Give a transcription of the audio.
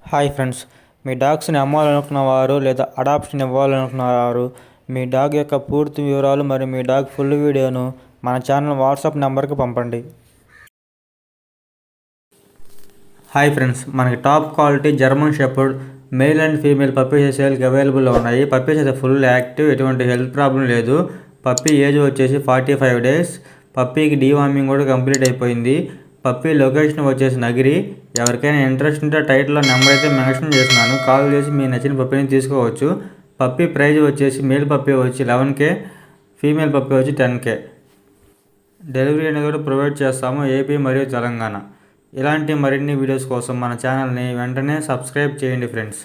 Hi friends, మీ డాగ్స్ని అమ్మాలనుకున్నవారు లేదా adoption ఇవ్వాలనుకున్నవారు మీ dog యొక్క పూర్తి వివరాలు మరియు మీ డాగ్ ఫుల్ వీడియోను మన ఛానల్ వాట్సాప్ నెంబర్కి పంపండి. హాయ్ ఫ్రెండ్స్, మనకి top quality German shepherd male and female puppies సేల్కి అవైలబుల్లో ఉన్నాయి. పప్పీస్ అయితే ఫుల్ యాక్టివ్, ఎటువంటి హెల్త్ ప్రాబ్లం లేదు. పప్పీ ఏజ్ వచ్చేసి 45 days. పప్పీకి డీవార్మింగ్ కూడా కంప్లీట్ అయిపోయింది. పప్పీ లొకేషన్ వచ్చేసి నగిరి. ఎవరికైనా ఇంట్రెస్ట్ ఉంటే టైటిల్లో నెంబర్ అయితే మెన్షన్ చేస్తున్నాను, కాల్ చేసి మీ నచ్చిన పప్పీని తీసుకోవచ్చు. పప్పీ ప్రైజ్ వచ్చేసి మేల్ పప్పీ వచ్చి 11K, ఫీమేల్ పప్పీ వచ్చి 10K. డెలివరీ అనేది కూడా ప్రొవైడ్ చేస్తాము ఏపీ మరియు తెలంగాణ. ఇలాంటి మరిన్ని వీడియోస్ కోసం మన ఛానల్ని వెంటనే సబ్స్క్రైబ్ చేయండి ఫ్రెండ్స్.